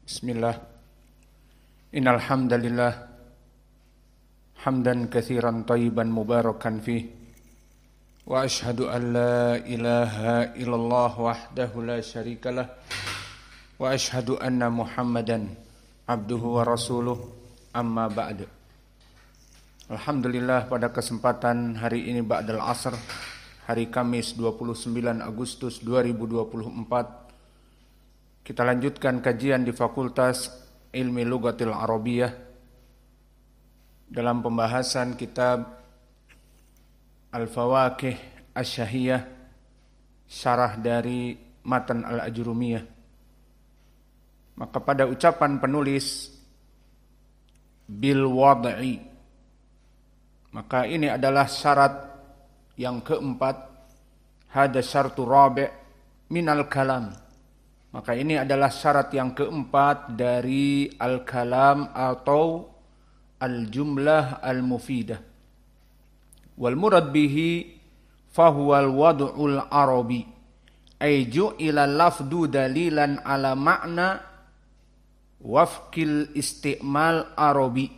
Bismillah. Innal hamdalillah hamdan katsiran thayyiban mubarakan fih. Wa asyhadu an la ilaha illallah wahdahu la syarikalah. Wa asyhadu anna Muhammadan abduhu wa rasuluh. Amma ba'du. Alhamdulillah, pada kesempatan hari ini ba'dal asr, hari Kamis 29 Agustus 2024, kita lanjutkan kajian di Fakultas Ilmi Lughatil Arabiyah dalam pembahasan kitab Al-Fawaqih Asy-Syahiyah, syarah dari Matan Al-Ajrumiyah. Maka pada ucapan penulis bil wad'i, maka ini adalah syarat yang keempat. Hada syartu rabi' minal kalam. Maka ini adalah syarat yang keempat dari al-kalam atau al-jumlah al-mufidah. Wal murad bihi fahuwal wad'ul arabi, ay ju'ila lafdu dalilan ala makna wafkil isti'mal arabi.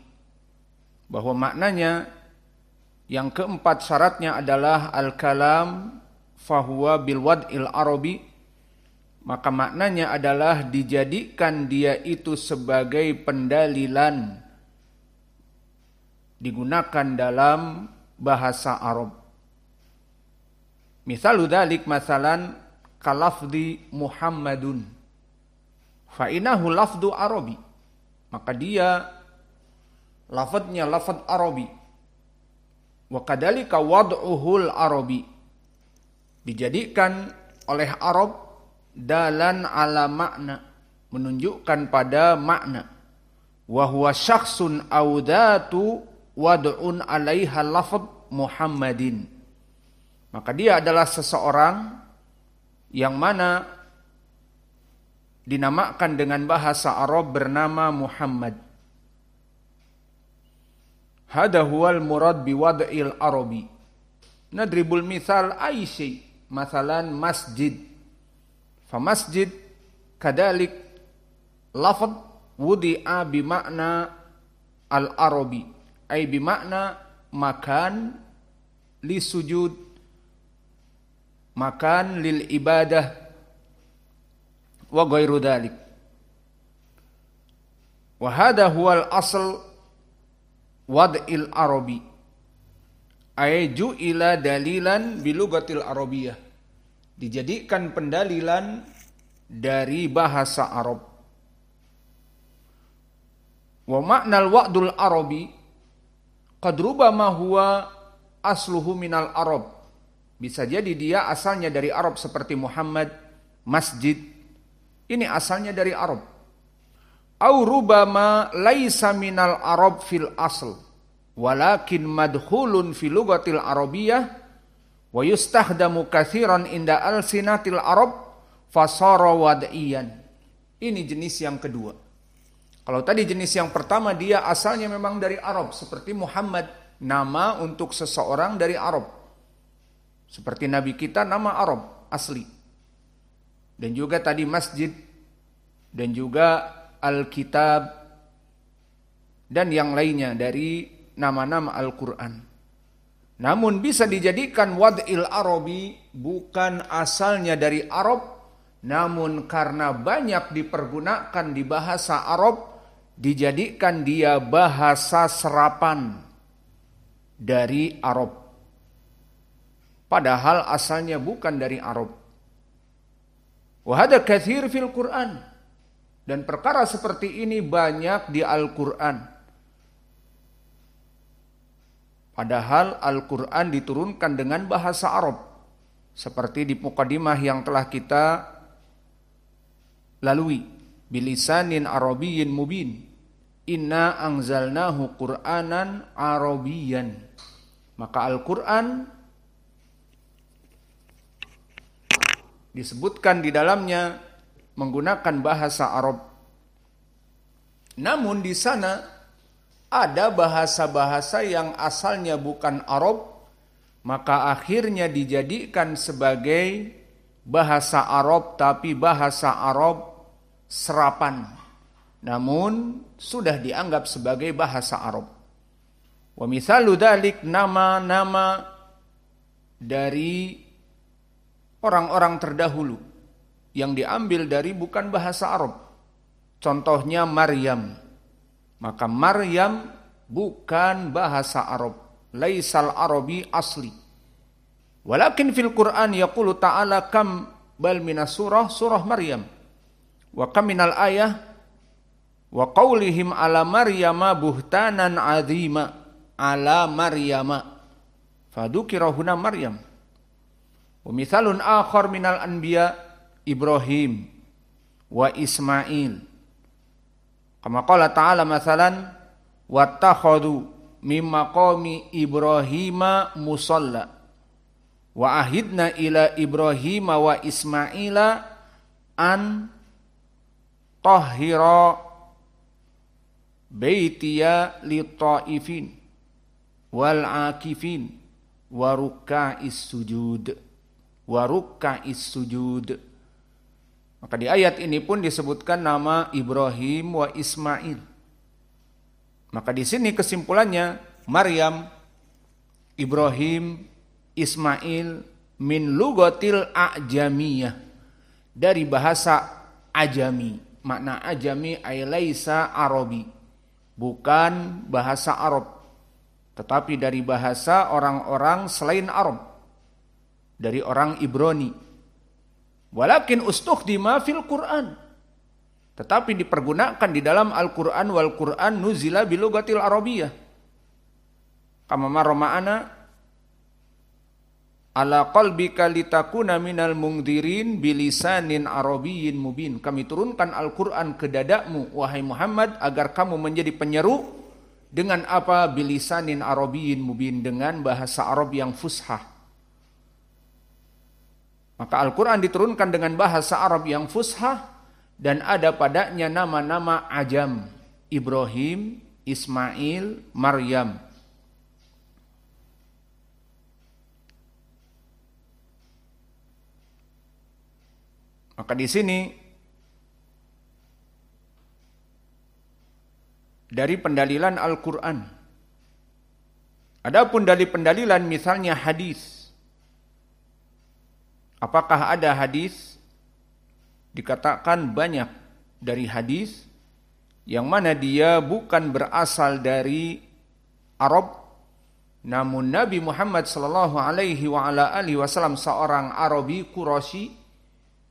Bahwa maknanya yang keempat syaratnya adalah al-kalam fahuwa bil wad'il arabi, maka maknanya adalah dijadikan dia itu sebagai pendalilan, digunakan dalam bahasa Arab. Misalu dzalik, masalan kalafzi Muhammadun fa innahu lafdu arabi, maka dia lafadznya lafadz arabi. Wa kadzalika wad'uhul arabi, dijadikan oleh Arab dalan ala makna, menunjukkan pada makna. Wa huwa syakhsun audatu wad'un alaiha lafadz Muhammadin, maka dia adalah seseorang yang mana dinamakan dengan bahasa Arab bernama Muhammad. Hada huwal murad biwad'il arabi. Nadribul misal aisyai, masalan masjid. Fa masjid kadalik lafadz wudi'a bimakna al-arabi, ay bimakna makan li sujud, makan lil ibadah wa ghairu dhalik. Wa hada huwal asl wad'il arabi, ay ju'ila dalilan bilughatil arabiyah, dijadikan pendalilan dari bahasa Arab. Wa maknal wa'dul arabi qad rubama huwa asluhu minal arab, bisa jadi dia asalnya dari Arab seperti Muhammad, masjid, ini asalnya dari Arab. Au rubama laisa minal arab fil asl, walakin madkhulun fi lughatil arabiyyah wa yustahdamu katsiran inda alsinatil arab fasara wad'iyan. Ini jenis yang kedua. Kalau tadi jenis yang pertama dia asalnya memang dari Arab, seperti Muhammad, nama untuk seseorang dari Arab. Seperti Nabi kita nama Arab asli. Dan juga tadi masjid, dan juga Alkitab, dan yang lainnya dari nama-nama Al-Quran. Namun bisa dijadikan wad'il arabi bukan asalnya dari Arab, namun karena banyak dipergunakan di bahasa Arab, dijadikan dia bahasa serapan dari Arab. Padahal asalnya bukan dari Arab. Wa hada katsir fil Qur'an. Dan perkara seperti ini banyak di Al-Quran. Padahal Al-Quran diturunkan dengan bahasa Arab. Seperti di mukadimah yang telah kita lalui. Bilisanin arabiyyin mubin. Inna anzalnahu Qur'anan arabiyyan. Maka Al-Quran disebutkan di dalamnya menggunakan bahasa Arab. Namun di sana ada bahasa-bahasa yang asalnya bukan Arab, maka akhirnya dijadikan sebagai bahasa Arab, tapi bahasa Arab serapan namun sudah dianggap sebagai bahasa Arab. Wa mithalu dzalik, nama-nama dari orang-orang terdahulu yang diambil dari bukan bahasa Arab. Contohnya Maryam. Maka Maryam bukan bahasa Arab, laisal arabi asli. Walakin fil Qur'an yaqulu ta'ala kam bal minas surah Maryam. Wa kam minal ayah wa qaulihim ala Maryama buhtanan azima ala Maryama. Fadukira huna Maryam. Wa mithalun akhar minal anbiya Ibrahim wa Ismail. Kama qala ta'ala mathalan wattakhadhu mim maqami Ibrahima musalla wa ahidna ila Ibrahima wa Ismaila an tahhira baitiya lit-taifin wal akifin wa ruk'is sujud. Maka di ayat ini pun disebutkan nama Ibrahim wa Ismail. Maka di sini kesimpulannya Maryam, Ibrahim, Ismail min lugatil a'jamiyah, dari bahasa Ajami. Makna Ajami ay laisa Arabi, bukan bahasa Arab, tetapi dari bahasa orang-orang selain Arab, dari orang Ibrani. Walakin ustukhdima fil Qur'an, tetapi dipergunakan di dalam Al-Qur'an, wal Qur'an nuzila bilugatil Arabiyah. Kama marra ma'ana ala qalbika litakuna minal mungdirin bilisanin arabiyyin mubin. Kami turunkan Al-Qur'an ke dadamu wahai Muhammad agar kamu menjadi penyeru dengan apa? Bilisanin arabiyyin mubin, dengan bahasa Arab yang fushah. Maka Al-Quran diturunkan dengan bahasa Arab yang fushah dan ada padanya nama-nama ajam, Ibrahim, Ismail, Maryam. Maka di sini dari pendalilan Al-Quran. Adapun dari pendalilan misalnya hadis. Apakah ada hadis? Dikatakan banyak dari hadis yang mana dia bukan berasal dari Arab, namun Nabi Muhammad sallallahu alaihi wa ala alihi wasallam seorang Arabi Quraisy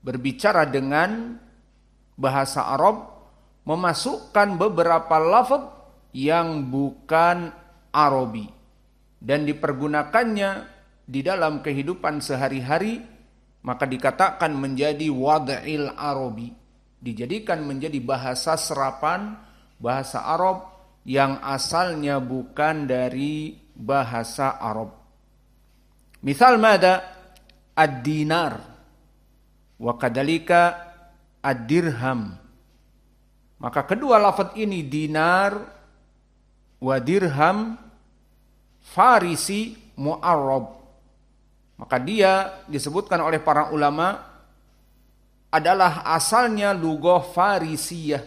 berbicara dengan bahasa Arab, memasukkan beberapa lafaz yang bukan Arabi dan dipergunakannya di dalam kehidupan sehari-hari. Maka dikatakan menjadi wad'il Arabi, dijadikan menjadi bahasa serapan, bahasa Arab yang asalnya bukan dari bahasa Arab. Misal mada ad-dinar wa kadalika ad-dirham. Maka kedua lafaz ini dinar wa dirham Farisi mu'arrab. Maka dia disebutkan oleh para ulama adalah asalnya lughah Farisiyah.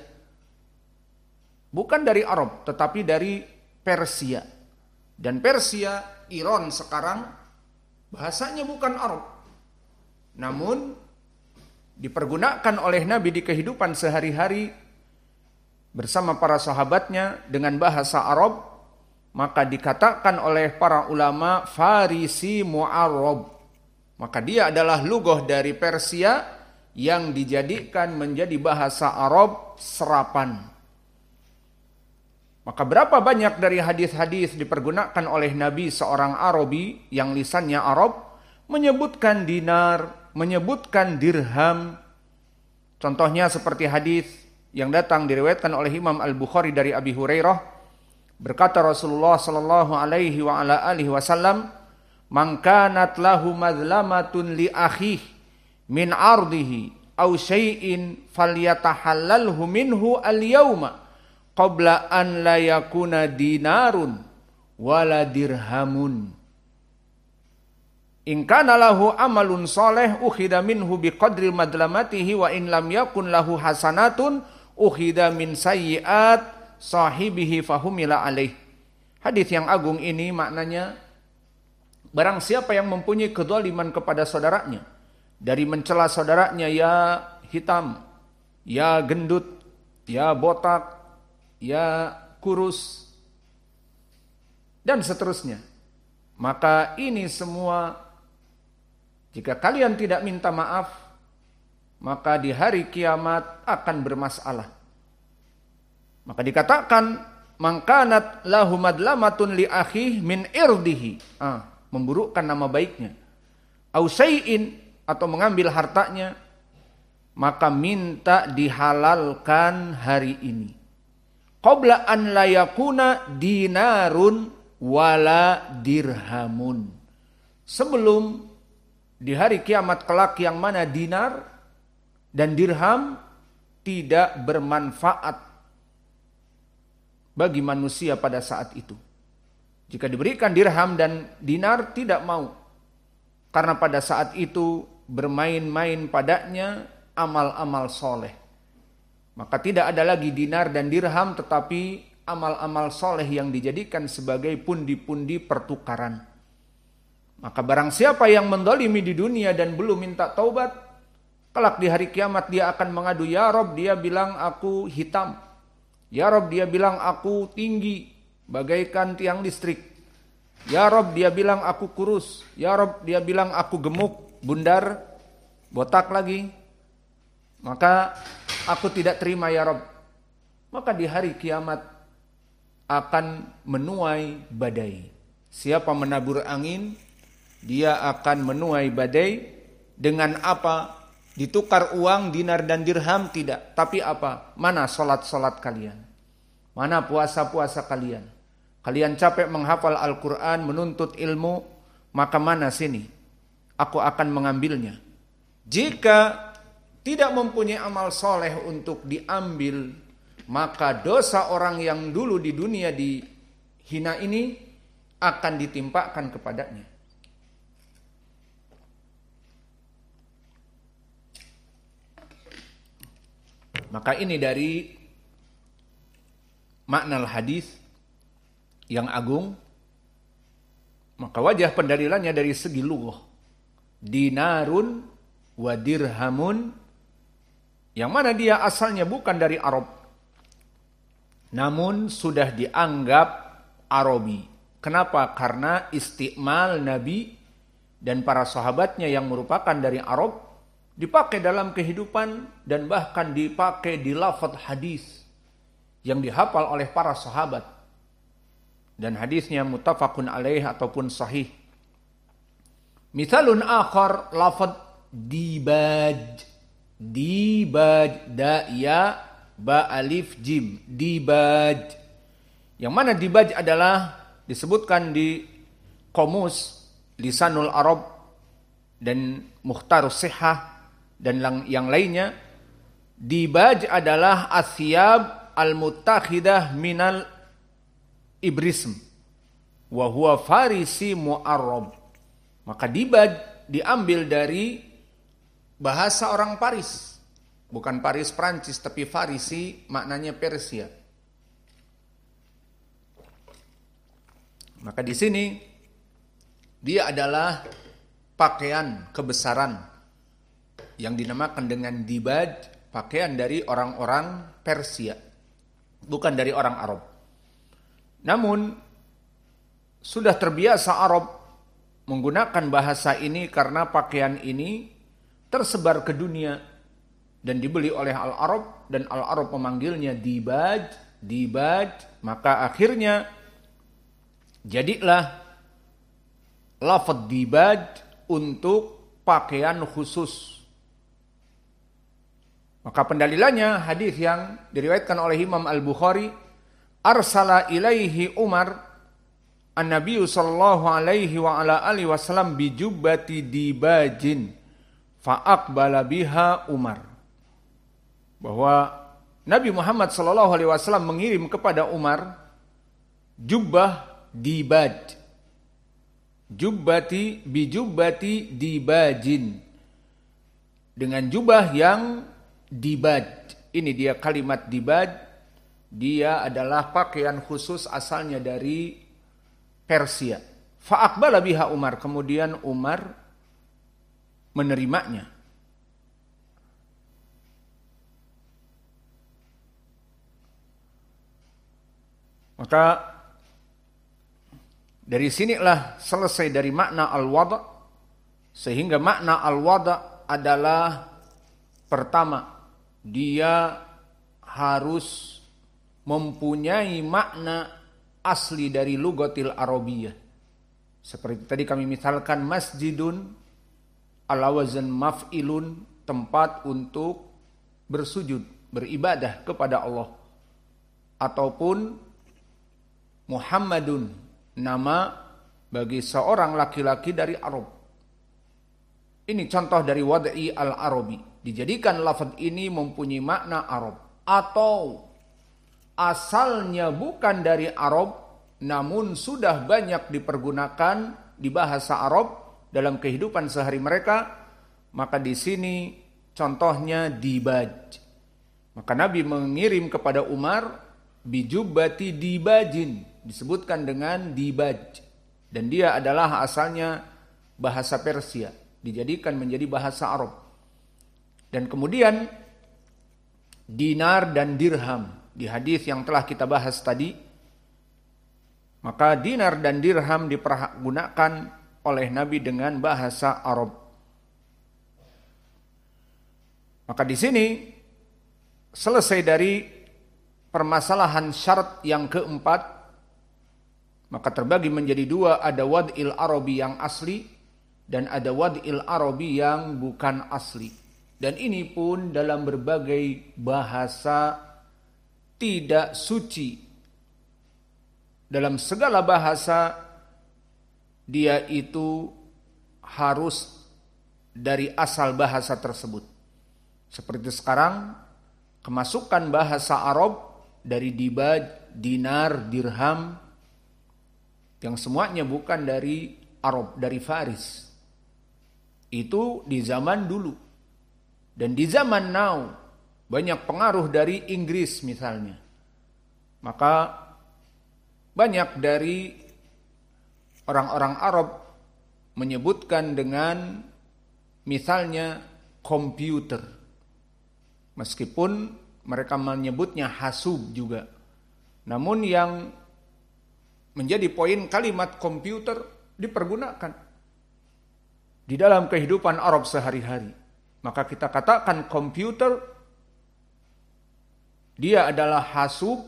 Bukan dari Arab, tetapi dari Persia. Dan Persia, Iran sekarang, bahasanya bukan Arab. Namun, dipergunakan oleh Nabi di kehidupan sehari-hari bersama para sahabatnya dengan bahasa Arab. Maka dikatakan oleh para ulama Farisi mu'arrab. Maka dia adalah lughah dari Persia yang dijadikan menjadi bahasa Arab serapan. Maka berapa banyak dari hadis-hadis dipergunakan oleh Nabi seorang Arabi yang lisannya Arab menyebutkan dinar, menyebutkan dirham. Contohnya seperti hadis yang datang diriwayatkan oleh Imam Al-Bukhari dari Abi Hurairah. Berkata Rasulullah sallallahu alaihi wa ala alihi wasallam, "Man kanat lahu madlamatun li akhihi min ardihi aw syai'in falyatahallalhu minhu al-yawma qabla an la yakuna dinarun wala dirhamun. In kana lahu amalun shalih ukhida minhu biqadri madlamatihi wa in lam yakun lahu hasanatun ukhidha min sayyi'at sahibihi fahumila alaih. Hadis yang agung ini maknanya, barang siapa yang mempunyai kedzaliman kepada saudaranya, dari mencela saudaranya ya hitam, ya gendut, ya botak, ya kurus, dan seterusnya, maka ini semua, jika kalian tidak minta maaf, maka di hari kiamat akan bermasalah. Maka dikatakan, mangkanat lahu madlamatun li akhih min irdihi, memburukkan nama baiknya, au syai'in, atau mengambil hartanya, maka minta dihalalkan hari ini. Qabla an la yakuna dinarun wala dirhamun. Sebelum di hari kiamat kelak yang mana dinar dan dirham tidak bermanfaat bagi manusia pada saat itu. Jika diberikan dirham dan dinar tidak mau, karena pada saat itu bermain-main padanya amal-amal soleh. Maka tidak ada lagi dinar dan dirham, tetapi amal-amal soleh yang dijadikan sebagai pundi-pundi pertukaran. Maka barang siapa yang mendolimi di dunia dan belum minta taubat, kelak di hari kiamat dia akan mengadu, ya Rob, dia bilang aku hitam. Ya Rob, dia bilang aku tinggi bagaikan tiang listrik. Ya Rob, dia bilang aku kurus. Ya Rob, dia bilang aku gemuk, bundar, botak lagi. Maka aku tidak terima ya Rob. Maka di hari kiamat akan menuai badai. Siapa menabur angin, dia akan menuai badai. Dengan apa? Ditukar uang, dinar dan dirham? Tidak. Tapi apa? Mana solat-solat kalian? Mana puasa-puasa kalian? Kalian capek menghafal Al-Quran, menuntut ilmu, maka mana sini? Aku akan mengambilnya. Jika tidak mempunyai amal soleh untuk diambil, maka dosa orang yang dulu di dunia dihina ini akan ditimpakan kepadanya. Maka ini dari makna hadis yang agung. Maka wajah pendalilannya dari segi lughah. Dinarun wa dirhamun, yang mana dia asalnya bukan dari Arab, namun sudah dianggap Arabi. Kenapa? Karena istiqmal Nabi dan para sahabatnya yang merupakan dari Arab dipakai dalam kehidupan dan bahkan dipakai di lafaz hadis yang dihafal oleh para sahabat. Dan hadisnya muttafaqun alaih ataupun sahih. Misalun akhar lafaz dibaj. Dibaj, da ya ba alif jim, dibaj. Yang mana dibaj adalah disebutkan di Qomus Lisanul Arab dan Mukhtarus Sihah dan yang lainnya. Dibaj adalah asyab al-mutakhidah minal ibrism wa huwa farisi mu'arrab. Maka dibaj diambil dari bahasa orang Paris. Bukan Paris Prancis, tapi Farisi maknanya Persia. Maka di sini dia adalah pakaian kebesaran yang dinamakan dengan dibaj, pakaian dari orang-orang Persia, bukan dari orang Arab. Namun sudah terbiasa Arab menggunakan bahasa ini karena pakaian ini tersebar ke dunia dan dibeli oleh Al-Arab, dan Al-Arab memanggilnya dibaj, dibaj. Maka akhirnya jadilah lafaz dibaj untuk pakaian khusus. Maka pendalilannya hadis yang diriwayatkan oleh Imam Al-Bukhari, arsala ilaihi Umar an-Nabi sallallahu alaihi wa ala alihi wasallam bi jubbati dibajin fa aqbala biha Umar. Bahwa Nabi Muhammad sallallahu alaihi wasallam mengirim kepada Umar jubbah dibaj. Jubbati bi jubbati dibajin. Dengan jubah yang dibaj. Ini dia kalimat dibaj, dia adalah pakaian khusus asalnya dari Persia. Fa'aqbala biha Umar, kemudian Umar menerimanya. Maka dari sinilah selesai dari makna al-wada', sehingga makna al-wada' adalah pertama, dia harus mempunyai makna asli dari lugatil Arabiyah. Seperti tadi kami misalkan masjidun ala wazan maf'ilun, tempat untuk bersujud, beribadah kepada Allah. Ataupun Muhammadun, nama bagi seorang laki-laki dari Arab. Ini contoh dari wad'i al-Arabi. Dijadikan lafaz ini mempunyai makna Arab. Atau asalnya bukan dari Arab, namun sudah banyak dipergunakan di bahasa Arab dalam kehidupan sehari mereka. Maka di sini contohnya dibaj. Maka Nabi mengirim kepada Umar bijubbati dibajin, disebutkan dengan dibaj, dan dia adalah asalnya bahasa Persia, dijadikan menjadi bahasa Arab. Dan kemudian dinar dan dirham di hadis yang telah kita bahas tadi, maka dinar dan dirham dipergunakan oleh Nabi dengan bahasa Arab. Maka di sini selesai dari permasalahan syarat yang keempat, maka terbagi menjadi dua, ada wad'il Arabi yang asli dan ada wad'il Arabi yang bukan asli. Dan ini pun dalam berbagai bahasa tidak suci. Dalam segala bahasa dia itu harus dari asal bahasa tersebut. Seperti sekarang kemasukan bahasa Arab dari dibaj, dinar, dirham, yang semuanya bukan dari Arab, dari Faris. Itu di zaman dulu. Dan di zaman now banyak pengaruh dari Inggris misalnya. Maka banyak dari orang-orang Arab menyebutkan dengan misalnya komputer. Meskipun mereka menyebutnya hasub juga. Namun yang menjadi poin, kalimat komputer dipergunakan di dalam kehidupan Arab sehari-hari. Maka kita katakan komputer, dia adalah hasub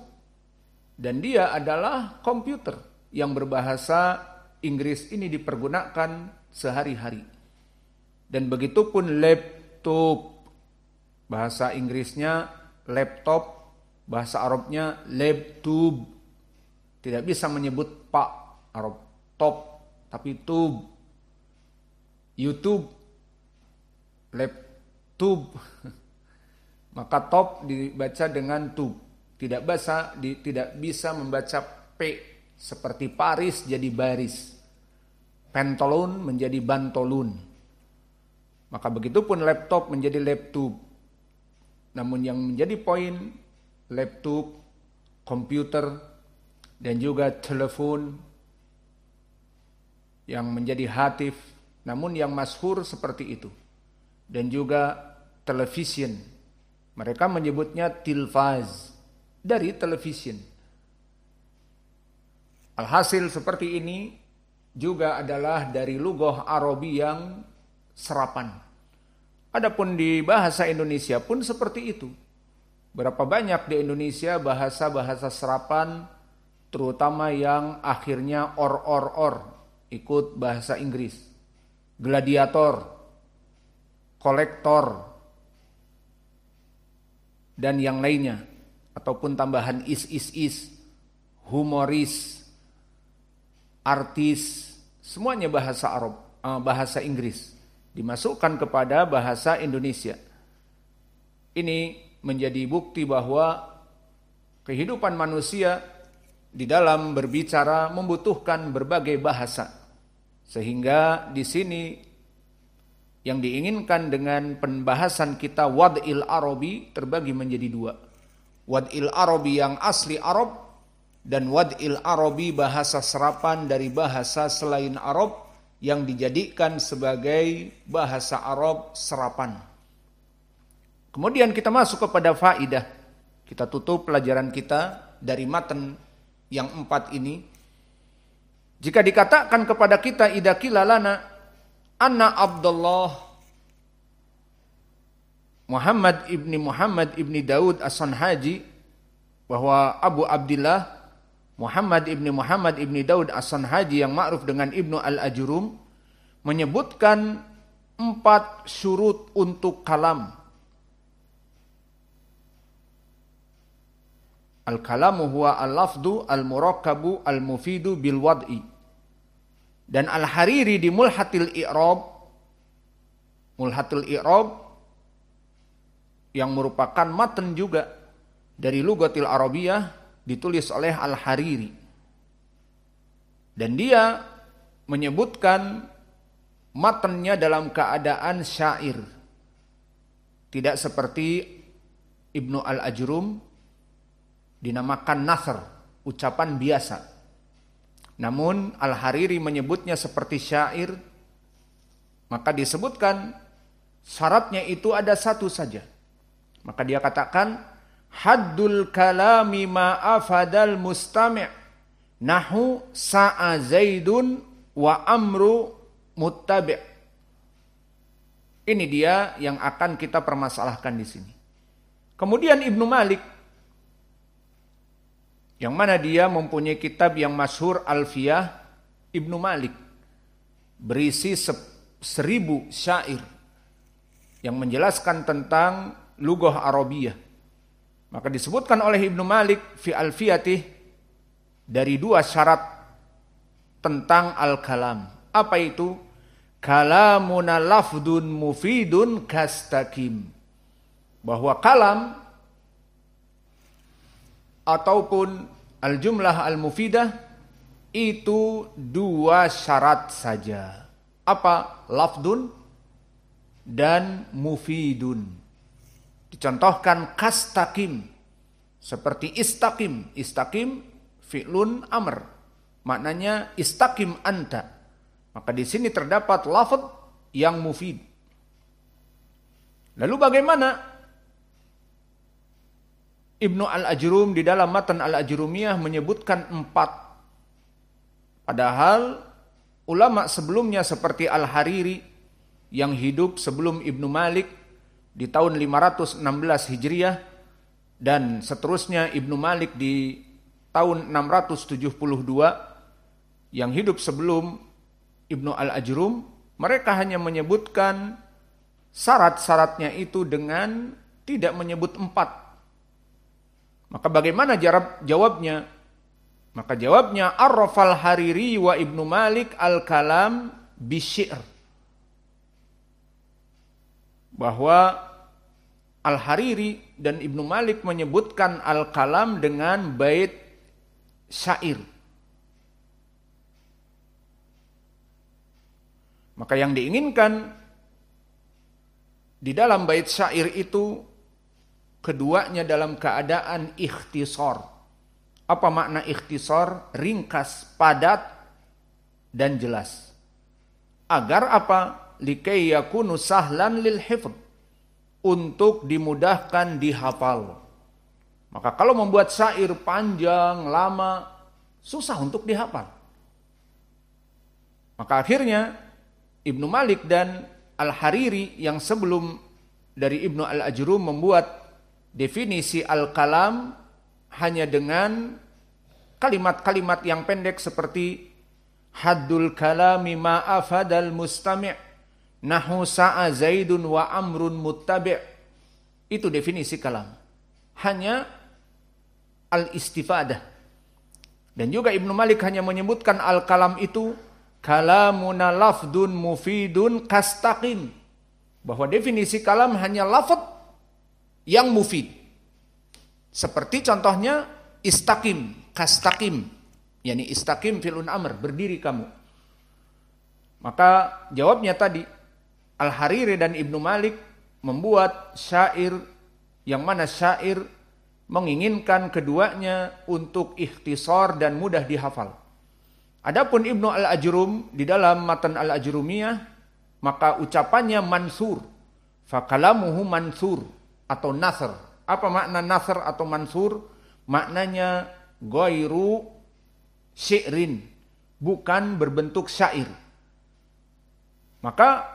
dan dia adalah komputer yang berbahasa Inggris ini dipergunakan sehari-hari. Dan begitu pun laptop, bahasa Inggrisnya laptop, bahasa Arabnya laptub. Tidak bisa menyebut pak Arab top, tapi tub. YouTube, laptop. Maka top dibaca dengan tub. Tidak bisa membaca p seperti Paris jadi baris. Pentolun menjadi bantolun. Maka begitu pun laptop menjadi laptop. Namun yang menjadi poin, laptop, komputer, dan juga telepon yang menjadi hatif, namun yang masyhur seperti itu. Dan juga television, mereka menyebutnya tilfaz, dari television. Alhasil seperti ini juga adalah dari lugah Arabi yang serapan. Adapun di bahasa Indonesia pun seperti itu. Berapa banyak di Indonesia bahasa-bahasa serapan, terutama yang akhirnya or, ikut bahasa Inggris. Gladiator, kolektor, dan yang lainnya. Ataupun tambahan is, humoris, artis, semuanya bahasa Arab, bahasa Inggris. Dimasukkan kepada bahasa Indonesia. Ini menjadi bukti bahwa kehidupan manusia di dalam berbicara membutuhkan berbagai bahasa. Sehingga di sini yang diinginkan dengan pembahasan kita wad'il Arabi terbagi menjadi dua. Wad'il Arabi yang asli Arab dan wad'il Arabi bahasa serapan dari bahasa selain Arab yang dijadikan sebagai bahasa Arab serapan. Kemudian kita masuk kepada faidah. Kita tutup pelajaran kita dari matan yang 4 ini. Jika dikatakan kepada kita idza qila lana anna Abdullah Muhammad ibni Daud As-Sanhaji, bahwa Abu Abdillah Muhammad ibni Daud As-Sanhaji yang ma'ruf dengan Ibnu Al-Ajrum menyebutkan 4 syurut untuk kalam. Al-kalamu huwa al-lafdu al-murakkabu al-mufidu bil wad'i. Dan Al-Hariri di Mulhatil I'rab yang merupakan matan juga dari Lughatil Arabiyah ditulis oleh Al-Hariri. Dan dia menyebutkan matannya dalam keadaan syair. Tidak seperti Ibnu Al-Ajrum dinamakan nasr, ucapan biasa. Namun Al-Hariri menyebutnya seperti syair, maka disebutkan syaratnya itu ada satu saja. Maka dia katakan haddul kalami ma'afadal mustami' nahu sa'a zaidun wa amru muttabi'. Ini dia yang akan kita permasalahkan di sini. Kemudian Ibnu Malik, yang mana dia mempunyai kitab yang masyhur Alfiyah Ibnu Malik, berisi 1000 syair yang menjelaskan tentang lughah Arabiyah. Maka disebutkan oleh Ibnu Malik fi Alfiyatih dari 2 syarat tentang al-kalam. Apa itu? Kalamuna lafdun mufidun kastakim. Bahwa kalam ataupun al-jumlah al-mufidah itu 2 syarat saja. Apa? Lafdun dan mufidun. Dicontohkan kastakim, seperti istaqim. Istaqim fi'lun amr, maknanya istaqim anta. Maka di sini terdapat lafaz yang mufid. Lalu bagaimana Ibnu Al-Ajrum di dalam matan Al-Ajrumiyah menyebutkan 4. Padahal ulama sebelumnya seperti Al-Hariri yang hidup sebelum Ibnu Malik di tahun 516 Hijriah dan seterusnya Ibnu Malik di tahun 672 yang hidup sebelum Ibnu Al-Ajrum, mereka hanya menyebutkan syarat-syaratnya itu dengan tidak menyebut 4. Maka bagaimana jawabnya? Maka jawabnya Arrafal Hariri wa Ibnu Malik al-kalam bisyi'r. Bahwa Al-Hariri dan Ibnu Malik menyebutkan al-kalam dengan bait syair. Maka yang diinginkan di dalam bait syair itu keduanya dalam keadaan ikhtisar. Apa makna ikhtisar? Ringkas, padat, dan jelas. Agar apa? Likai yakunu sahlan lil hifdz. Untuk dimudahkan dihafal. Maka kalau membuat syair panjang, lama, susah untuk dihafal. Maka akhirnya Ibnu Malik dan Al-Hariri yang sebelum dari Ibnu Al-Ajrum membuat definisi al-kalam hanya dengan kalimat-kalimat yang pendek seperti haddul kalami ma'afadal mustami' nahu sa'a zaidun wa amrun muttabi'. Itu definisi kalam. Hanya al-istifadah. Dan juga Ibnu Malik hanya menyebutkan al-kalam itu kalamuna lafdun mufidun kastaqim. Bahwa definisi kalam hanya lafad yang mufid. Seperti contohnya istaqim, kastaqim. Yani istaqim filun amr, berdiri kamu. Maka jawabnya tadi, Al-Hariri dan Ibnu Malik membuat syair yang mana syair menginginkan keduanya untuk ikhtisar dan mudah dihafal. Adapun Ibnu Al-Ajrum di dalam matan Al-Ajrumiyah, maka ucapannya mansur. Fakalamuhu mansur atau nasr. Apa makna nasr atau mansur? Maknanya ghairu syi'rin, bukan berbentuk syair. Maka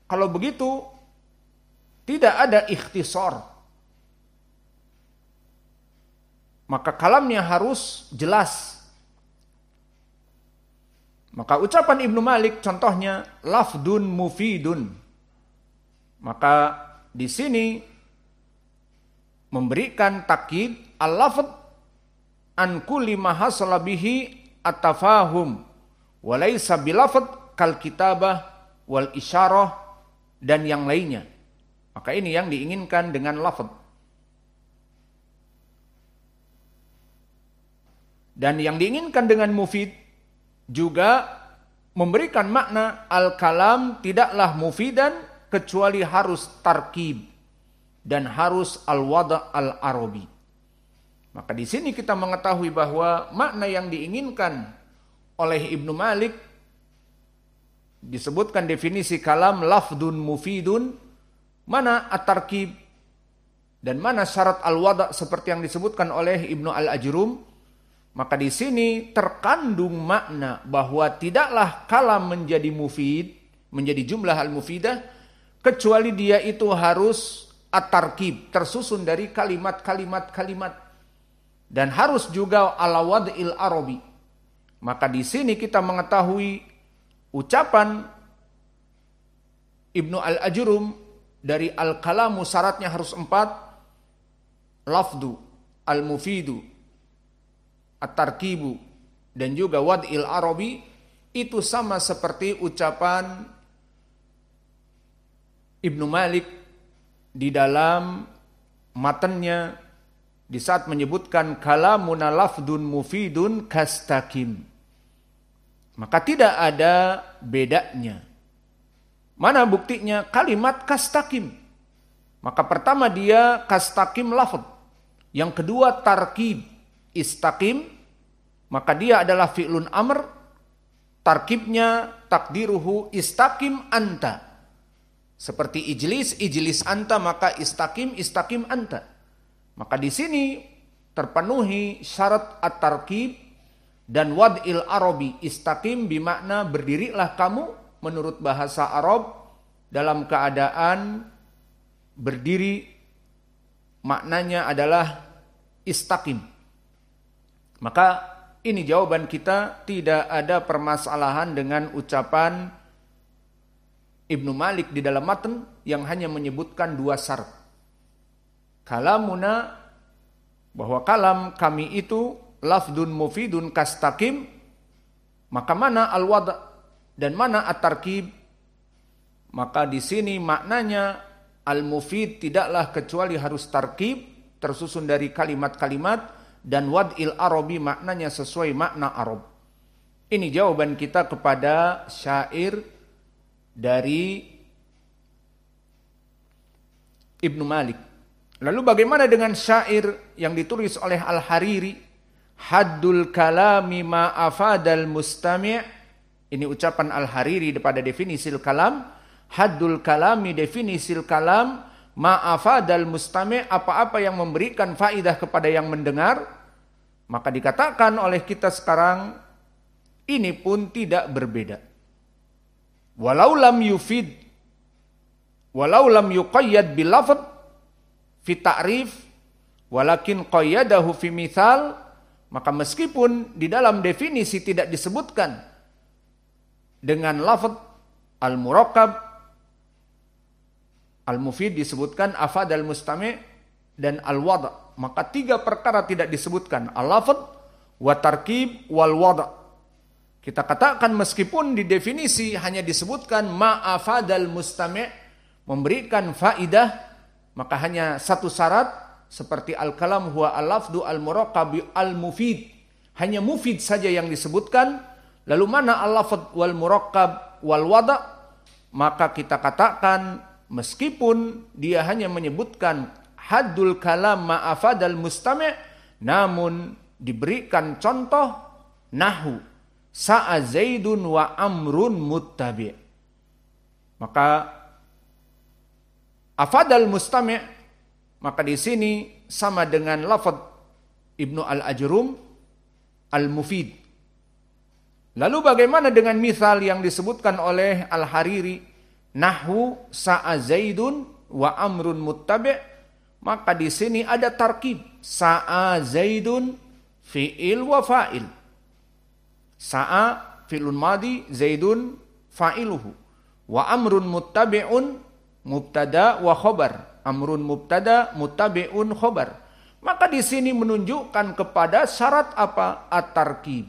kalau begitu tidak ada ikhtisar. Maka kalamnya harus jelas. Maka ucapan Ibnu Malik contohnya lafdun mufidun. Maka di sini memberikan takkid al-lafd an kulli ma hasala bihi at-tafahum wa laysa bilafd kal kitabah wal isyarah dan yang lainnya. Maka ini yang diinginkan dengan lafd. Dan yang diinginkan dengan mufid juga memberikan makna al-kalam tidaklah mufidan kecuali harus tarkib dan harus al-wada' al-arabi. Maka di sini kita mengetahui bahwa makna yang diinginkan oleh Ibnu Malik disebutkan definisi kalam lafdun mufidun, mana at-tarkib dan mana syarat al-wada' seperti yang disebutkan oleh Ibnu Al-Ajrum. Maka di sini terkandung makna bahwa tidaklah kalam menjadi mufid, menjadi jumlah al-mufidah, kecuali dia itu harus at-tarkib, tersusun dari kalimat-kalimat. Dan harus juga ala wad'il arabi. Maka di sini kita mengetahui ucapan Ibnu Al-Ajrum dari al-kalamu syaratnya harus 4, lafdu, al-mufidu, at-tarkibu dan juga wad'il arabi, itu sama seperti ucapan Ibnu Malik di dalam matanya di saat menyebutkan kalamuna lafdun mufidun kastakim. Maka tidak ada bedanya. Mana buktinya? Kalimat kastakim. Maka pertama dia kastakim lafd. Yang kedua tarkib istaqim, maka dia adalah fi'lun amr, tarkibnya takdiruhu istaqim anta. Seperti ijlis anta, maka istaqim anta. Maka di sini terpenuhi syarat at-tarkib dan wad'il arabi. Istaqim bimakna berdirilah kamu menurut bahasa Arab dalam keadaan berdiri, maknanya adalah istaqim. Maka ini jawaban kita, tidak ada permasalahan dengan ucapan Ibnu Malik di dalam matan yang hanya menyebutkan 2 syarat. Kalamuna, bahwa kalam kami itu lafdun mufidun kastakim, maka mana al-wada' dan mana at-tarkib? Maka di sini maknanya al-mufid tidaklah kecuali harus tarkib, tersusun dari kalimat-kalimat, dan wad'il arabi maknanya sesuai makna Arab. Ini jawaban kita kepada syair dari Ibnu Malik. Lalu bagaimana dengan syair yang ditulis oleh Al-Hariri? Haddul kalami ma afadal mustami'. Ini ucapan Al-Hariri pada definisi kalam. Haddul kalami, definisi kalam, ma afadal mustami', apa-apa yang memberikan faidah kepada yang mendengar. Maka dikatakan oleh kita sekarang, ini pun tidak berbeda. Walau lam yufid, walau lam yuqayyad bil lafz fi ta'rif, walakin qayyadahu fi mithal, maka meskipun di dalam definisi tidak disebutkan dengan lafz al-murakkab, al-mufid disebutkan, afad al-mustami' dan al-wada'. Maka 3 perkara tidak disebutkan, al-lafz, wa tarkib, wal wada'. Kita katakan meskipun di definisi hanya disebutkan ma'afadal mustami', memberikan faidah, maka hanya 1 syarat seperti al-kalam huwa al-lafdu al-murakkab al-mufid. Hanya mufid saja yang disebutkan. Lalu mana al-lafz wal murakkab wal wada'? maka kita katakan meskipun dia hanya menyebutkan haddul kalam ma'afadal mustami', namun diberikan contoh nahu sa'a Zaidun wa amrun muttabi'. Maka afadal mustami', maka di sini sama dengan lafaz Ibnu Al-Ajrum al-mufid. Lalu bagaimana dengan misal yang disebutkan oleh Al-Hariri, nahwu sa'a Zaidun wa amrun muttabi', maka di sini ada tarkib sa'a Zaidun fi'il wa fa'il. Sa'a fi'lun madi, Zaidun fa'iluhu, wa amrun muttabi'un mubtada wa khobar. Amrun mubtada, muttabi'un khobar. Maka di sini menunjukkan kepada syarat apa? At-tarkib.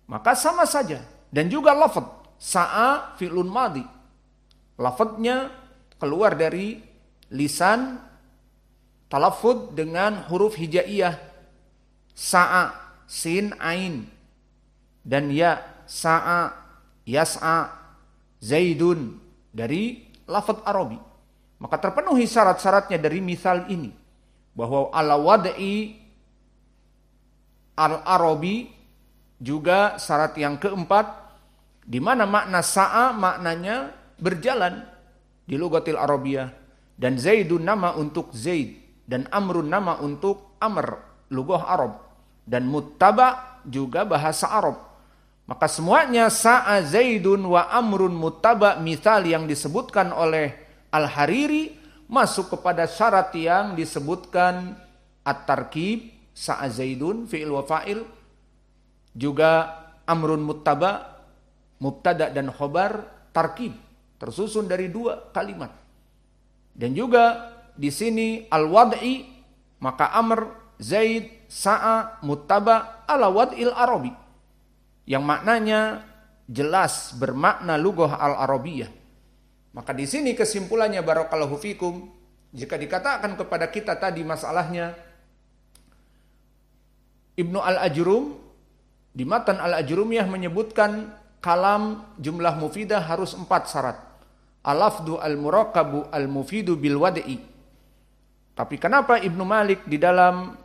Maka sama saja. Dan juga lafaz sa'a fi'lun madi, lafaznya keluar dari lisan talaffuz dengan huruf hijaiyah. Sa'a, sin, ain, dan ya. Sa'a, yas'a, Zaidun, dari lafaz Arabi. Maka terpenuhi syarat-syaratnya dari misal ini, bahwa ala wad'i al-Arabi juga syarat yang keempat, di mana makna sa'a maknanya berjalan di lugatil Arabiyah, dan Zaidun nama untuk Zaid, dan Amrun nama untuk Amr, lugah Arab, dan muttaba juga bahasa Arab. Maka semuanya sa'a Zaidun wa Amrun muttaba, misal yang disebutkan oleh Al-Hariri masuk kepada syarat yang disebutkan at-tarkib, sa'a Zaidun fi'il wa fa'il, juga Amrun muttaba, mubtada dan khobar, tarkib, tersusun dari dua kalimat. Dan juga di sini al-wad'i, maka Amr, Zaid, sa'a, muttaba ala wad'il Arabi, yang maknanya jelas bermakna lugah al-Arabiyah. Maka di sini kesimpulannya barakallahu fikum, jika dikatakan kepada kita tadi masalahnya Ibnu Al-Ajrum di Matan Al-Ajrumiyah menyebutkan kalam jumlah mufidah harus 4 syarat. Al-lafdu al-murakabu al-mufidu bil wad'i. Tapi kenapa Ibnu Malik di dalam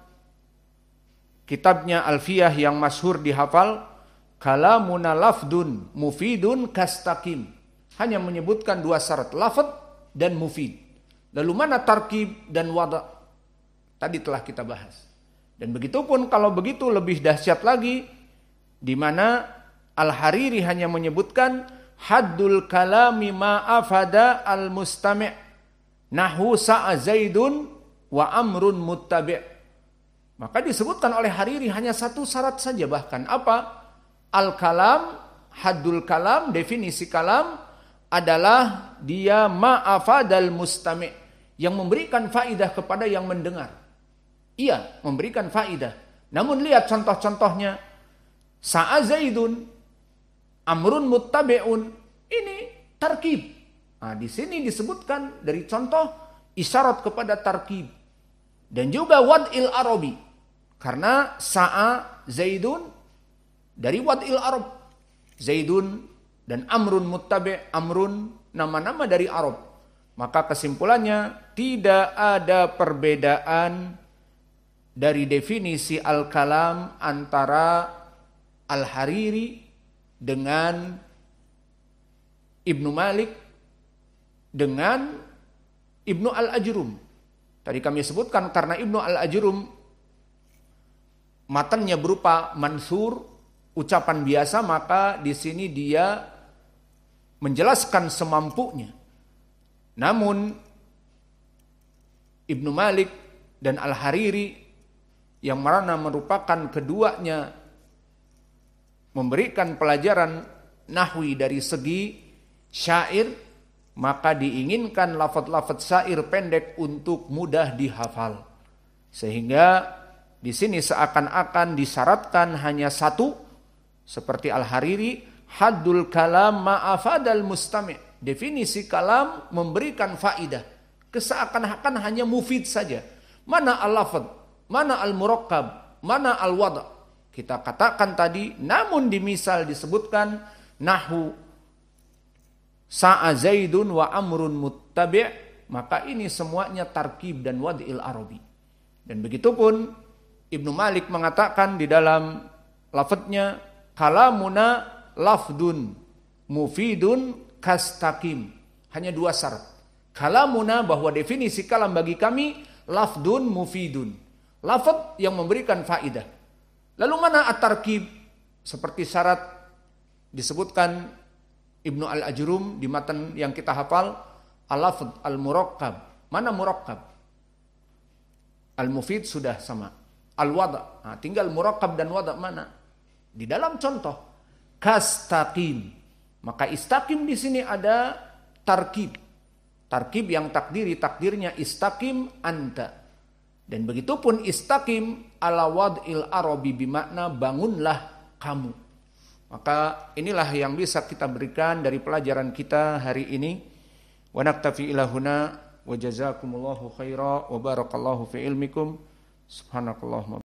kitabnya Alfiyah yang masyhur dihafal, kalamuna lafdun mufidun kastaqim, hanya menyebutkan 2 syarat, lafad dan mufid. Lalu mana tarkib dan wada'? Tadi telah kita bahas. Dan begitupun kalau begitu lebih dahsyat lagi, di mana Al-Hariri hanya menyebutkan haddul kalami ma'afada al-mustami' nahu sa'a Zaidun wa amrun muttabi'. Maka disebutkan oleh Hariri hanya 1 syarat saja, bahkan apa? Al-kalam, haddul kalam, definisi kalam adalah dia ma'afadal mustami', yang memberikan faidah kepada yang mendengar. Iya, memberikan faidah. Namun lihat contoh-contohnya. Sa'a Zaidun, amrun muttabi'un, ini tarkib. Nah, di sini disebutkan dari contoh isyarat kepada tarkib. Dan juga wad'il Arabi, karena sa'a Zaidun dari wad'il Arab. Zaidun dan amrun muttabi', amrun nama-nama dari Arab. Maka kesimpulannya tidak ada perbedaan dari definisi al-kalam antara Al-Hariri dengan Ibnu Malik dengan Ibnu Al-Ajrum. Tadi kami sebutkan karena Ibnu Al-Ajrum matannya berupa mansur, ucapan biasa, maka di sini dia menjelaskan semampunya. Namun Ibnu Malik dan Al-Hariri yang mana merupakan keduanya memberikan pelajaran nahwi dari segi syair, maka diinginkan lafaz-lafaz syair pendek untuk mudah dihafal. Sehingga di sini seakan-akan disyaratkan hanya 1, seperti Al-Hariri, haddul kalam ma'afadal mustami'. Definisi kalam memberikan faidah. Seakan-akan hanya mufid saja. Mana al-lafaz, mana al-murakkab, mana al-wada'. Kita katakan tadi, namun di misal disebutkan nahu sa'a Zaidun wa Amrun muttabi', maka ini semuanya tarkib dan wad'il arabi. Dan begitupun Ibnu Malik mengatakan di dalam lafadznya, kalamuna lafdun mufidun kastaqim. Hanya 2 syarat. Kalamuna, bahwa definisi kalam bagi kami lafdun mufidun. Lafadz yang memberikan faidah. Lalu mana at-tarkib? Seperti syarat disebutkan Ibnu Al-Ajrum di matan yang kita hafal, al-lafdz al-murakkab. Mana murakkab? Al-mufid sudah sama. Al-wada'. Nah, tinggal murakkab dan wada' mana? Di dalam contoh kastaqim. Maka istaqim di sini ada tarkib. Tarkib yang takdirnya istaqim anta. Dan begitupun istaqim ala wad'il arabi bimakna bangunlah kamu. Maka inilah yang bisa kita berikan dari pelajaran kita hari ini. Wa naktafi ila huna wa jazakumullahu khaira wa barakallahu fi ilmikum. Subhanakallahumma